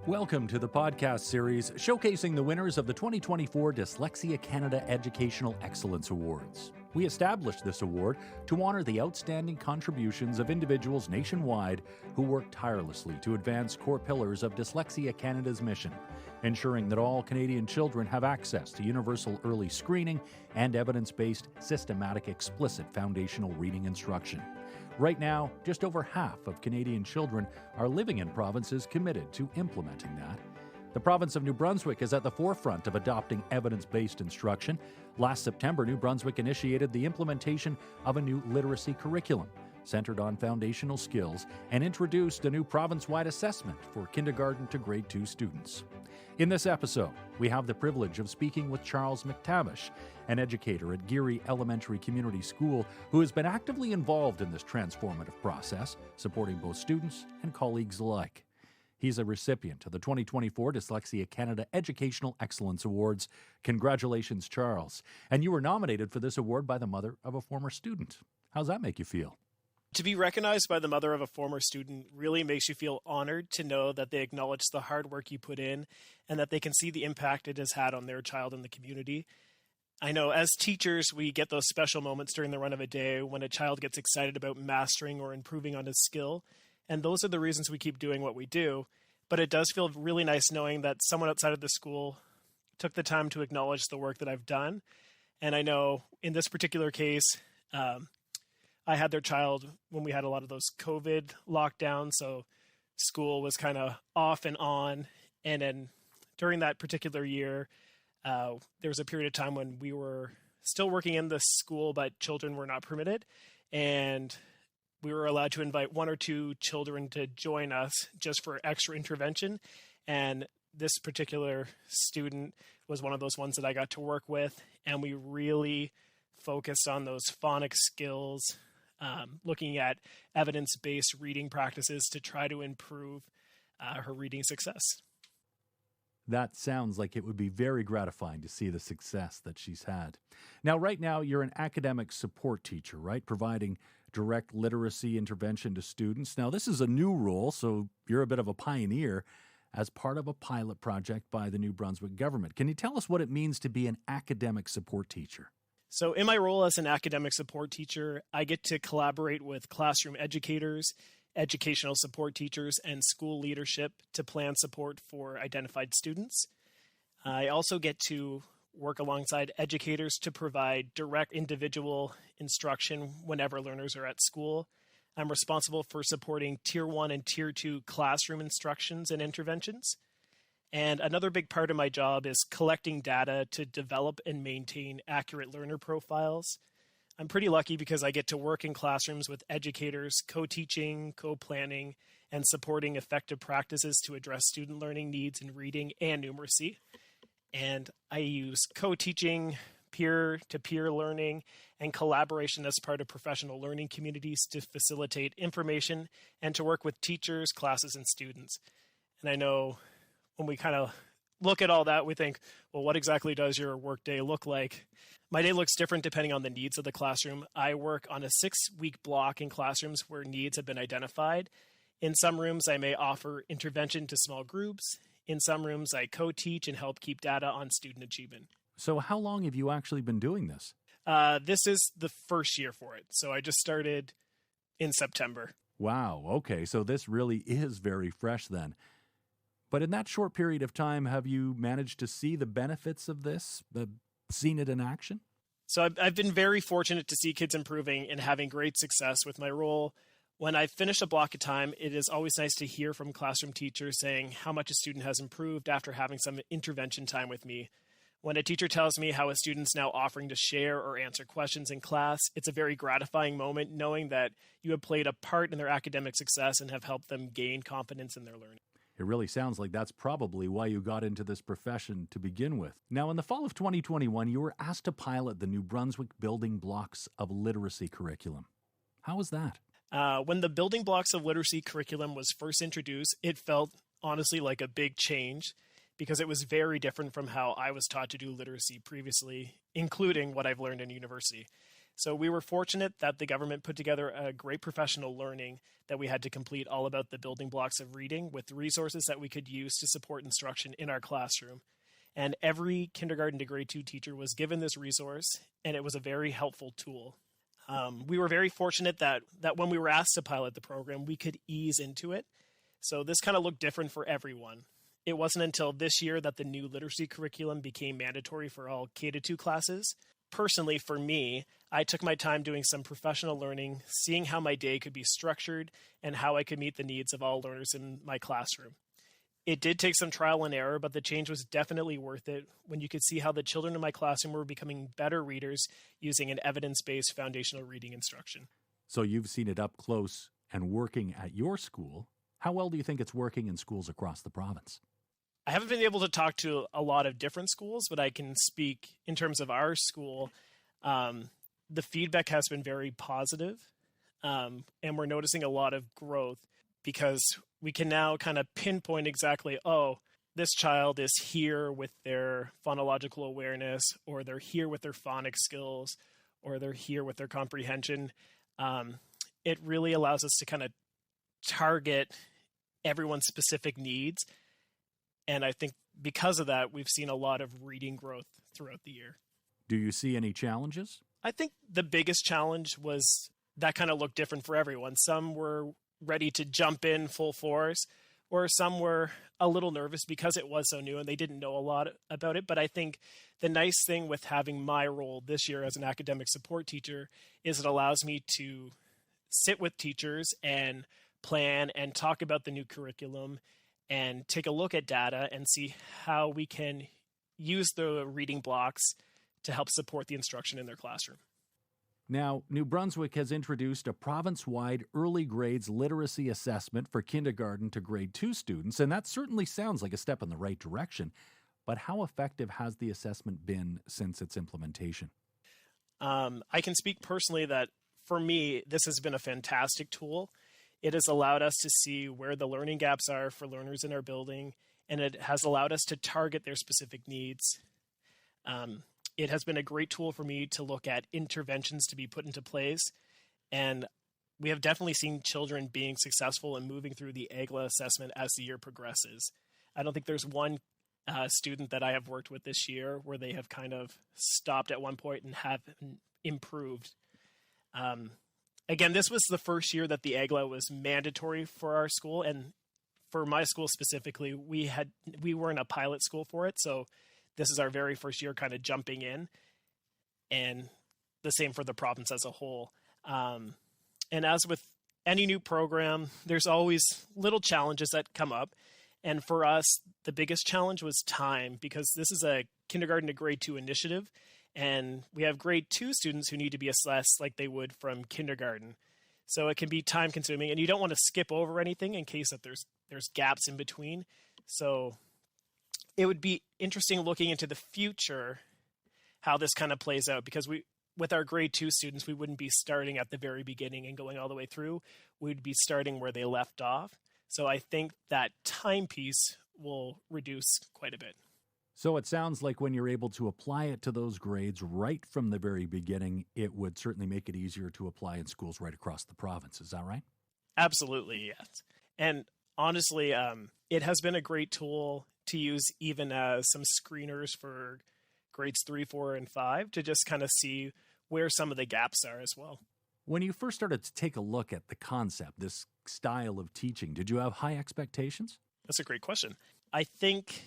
Welcome to the podcast series showcasing the winners of the 2024 Dyslexia Canada Educational Excellence Awards. We established this award to honor the outstanding contributions of individuals nationwide who work tirelessly to advance core pillars of Dyslexia Canada's mission, ensuring that all Canadian children have access to universal early screening and evidence-based, systematic, explicit foundational reading instruction. Right now, just over half of Canadian children are living in provinces committed to implementing that. The province of New Brunswick is at the forefront of adopting evidence-based instruction. Last September, New Brunswick initiated the implementation of a new literacy curriculum centered on foundational skills and introduced a new province-wide assessment for kindergarten to grade 2 students. In this episode, we have the privilege of speaking with Charles MacTavish, an educator at Geary Elementary Community School who has been actively involved in this transformative process, supporting both students and colleagues alike. He's a recipient of the 2024 Dyslexia Canada Educational Excellence Awards. Congratulations, Charles. And you were nominated for this award by the mother of a former student. How's that make you feel? To be recognized by the mother of a former student really makes you feel honored to know that they acknowledge the hard work you put in and that they can see the impact it has had on their child and the community. I know as teachers, we get those special moments during the run of a day when a child gets excited about mastering or improving on his skill. And those are the reasons we keep doing what we do. But it does feel really nice knowing that someone outside of the school took the time to acknowledge the work that I've done. And I know in this particular case, I had their child when we had a lot of those COVID lockdowns, so school was kind of off and on. And then during that particular year, there was a period of time when we were still working in the school, but children were not permitted. And we were allowed to invite 1 or 2 children to join us just for extra intervention. And this particular student was one of those ones that I got to work with. And we really focused on those phonics skills, looking at evidence-based reading practices to try to improve her reading success. That sounds like it would be very gratifying to see the success that she's had. Now, right now, you're an academic support teacher, right? Providing direct literacy intervention to students. Now, this is a new role, so you're a bit of a pioneer as part of a pilot project by the New Brunswick government. Can you tell us what it means to be an academic support teacher? So in my role as an academic support teacher, I get to collaborate with classroom educators, educational support teachers, and school leadership to plan support for identified students. I also get to work alongside educators to provide direct individual instruction whenever learners are at school. I'm responsible for supporting Tier 1 and Tier 2 classroom instructions and interventions. And another big part of my job is collecting data to develop and maintain accurate learner profiles. I'm pretty lucky because I get to work in classrooms with educators, co-teaching, co-planning, and supporting effective practices to address student learning needs in reading and numeracy. And I use co-teaching, peer-to-peer learning, and collaboration as part of professional learning communities to facilitate information and to work with teachers, classes, and students. And I know when we kind of look at all that, we think, well, what exactly does your workday look like? My day looks different depending on the needs of the classroom. I work on a 6-week block in classrooms where needs have been identified. In some rooms, I may offer intervention to small groups. In some rooms, I co-teach and help keep data on student achievement. So how long have you actually been doing this? This is the first year for it. So I just started in September. Wow. Okay. So this really is very fresh then. But in that short period of time, have you managed to see the benefits of this, seen it in action? So I've been very fortunate to see kids improving and having great success with my role. When I finish a block of time, it is always nice to hear from classroom teachers saying how much a student has improved after having some intervention time with me. When a teacher tells me how a student's now offering to share or answer questions in class, it's a very gratifying moment knowing that you have played a part in their academic success and have helped them gain confidence in their learning. It really sounds like that's probably why you got into this profession to begin with. Now, in the fall of 2021, you were asked to pilot the New Brunswick Building Blocks of Literacy curriculum. How was that? When the Building Blocks of Literacy curriculum was first introduced, it felt honestly like a big change because it was very different from how I was taught to do literacy previously, including what I've learned in university. So we were fortunate that the government put together a great professional learning that we had to complete all about the building blocks of reading with resources that we could use to support instruction in our classroom. And every kindergarten to grade 2 teacher was given this resource, and it was a very helpful tool. We were very fortunate that when we were asked to pilot the program, we could ease into it. So this kind of looked different for everyone. It wasn't until this year that the new literacy curriculum became mandatory for all K-2 classes. Personally, for me, I took my time doing some professional learning, seeing how my day could be structured and how I could meet the needs of all learners in my classroom. It did take some trial and error, but the change was definitely worth it when you could see how the children in my classroom were becoming better readers using an evidence-based foundational reading instruction. So you've seen it up close and working at your school. How well do you think it's working in schools across the province? I haven't been able to talk to a lot of different schools, but I can speak in terms of our school. The feedback has been very positive, and we're noticing a lot of growth because we can now kind of pinpoint exactly, oh, this child is here with their phonological awareness, or they're here with their phonics skills, or they're here with their comprehension. It really allows us to kind of target everyone's specific needs. And I think because of that, we've seen a lot of reading growth throughout the year. Do you see any challenges? I think the biggest challenge was that kind of looked different for everyone. Some were ready to jump in full force, or some were a little nervous because it was so new and they didn't know a lot about it. But I think the nice thing with having my role this year as an academic support teacher is it allows me to sit with teachers and plan and talk about the new curriculum and take a look at data and see how we can use the reading blocks to help support the instruction in their classroom. Now, New Brunswick has introduced a province-wide early grades literacy assessment for kindergarten to grade 2 students, and that certainly sounds like a step in the right direction. But how effective has the assessment been since its implementation? I can speak personally that for me, this has been a fantastic tool. It has allowed us to see where the learning gaps are for learners in our building, and it has allowed us to target their specific needs. It has been a great tool for me to look at interventions to be put into place, and we have definitely seen children being successful in moving through the AGLA assessment as the year progresses. I don't think there's one student that I have worked with this year where they have kind of stopped at one point and have improved. Again, this was the first year that the AGLA was mandatory for our school, and for my school specifically, we were in a pilot school for it, so this is our very first year kind of jumping in, and the same for the province as a whole. And as with any new program, there's always little challenges that come up, and for us, the biggest challenge was time, because this is a kindergarten to grade 2 initiative, and we have grade 2 students who need to be assessed like they would from kindergarten. So it can be time consuming, and you don't want to skip over anything in case that there's gaps in between. So it would be interesting looking into the future how this kind of plays out, because with our grade 2 students, we wouldn't be starting at the very beginning and going all the way through. We'd be starting where they left off. So I think that time piece will reduce quite a bit. So it sounds like when you're able to apply it to those grades right from the very beginning, it would certainly make it easier to apply in schools right across the province. Is that right? Absolutely, yes. And honestly, it has been a great tool to use even as some screeners for grades 3, 4, and 5 to just kind of see where some of the gaps are as well. When you first started to take a look at the concept, this style of teaching, did you have high expectations? That's a great question. I think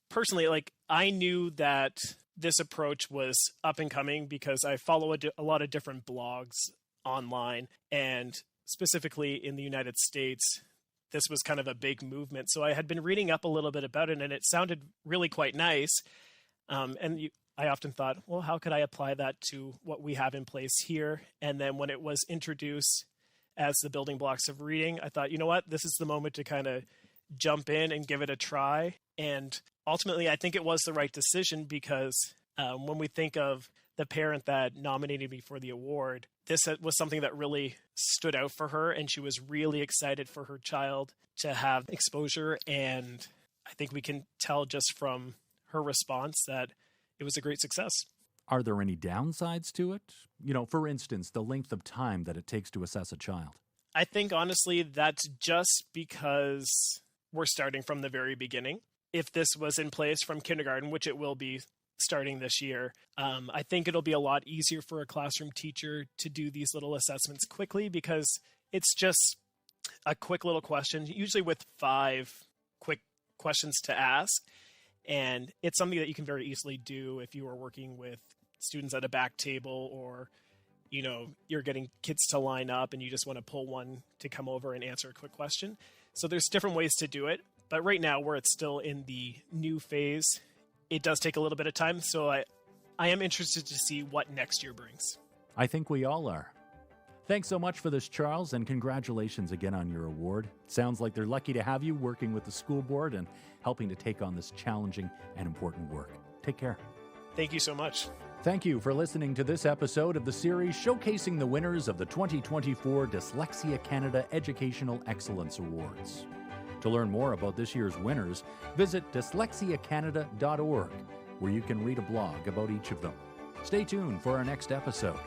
personally, I knew that this approach was up and coming because I follow a lot of different blogs online, and specifically in the United States, this was kind of a big movement. So I had been reading up a little bit about it, and it sounded really quite nice. I often thought, well, how could I apply that to what we have in place here? And then when it was introduced as the building blocks of reading, I thought, you know what, this is the moment to kind of jump in and give it a try. And ultimately, I think it was the right decision because when we think of the parent that nominated me for the award, this was something that really stood out for her, and she was really excited for her child to have exposure. And I think we can tell just from her response that it was a great success. Are there any downsides to it? For instance, the length of time that it takes to assess a child. I think, honestly, that's just because we're starting from the very beginning. If this was in place from kindergarten, which it will be starting this year, I think it'll be a lot easier for a classroom teacher to do these little assessments quickly, because it's just a quick little question, usually with 5 quick questions to ask. And it's something that you can very easily do if you are working with students at a back table, or you're getting kids to line up and you just want to pull one to come over and answer a quick question. So there's different ways to do it. But right now, where it's still in the new phase, it does take a little bit of time. So I am interested to see what next year brings. I think we all are. Thanks so much for this, Charles, and congratulations again on your award. Sounds like they're lucky to have you working with the school board and helping to take on this challenging and important work. Take care. Thank you so much. Thank you for listening to this episode of the series showcasing the winners of the 2024 Dyslexia Canada Educational Excellence Awards. To learn more about this year's winners, visit dyslexiacanada.org, where you can read a blog about each of them. Stay tuned for our next episode.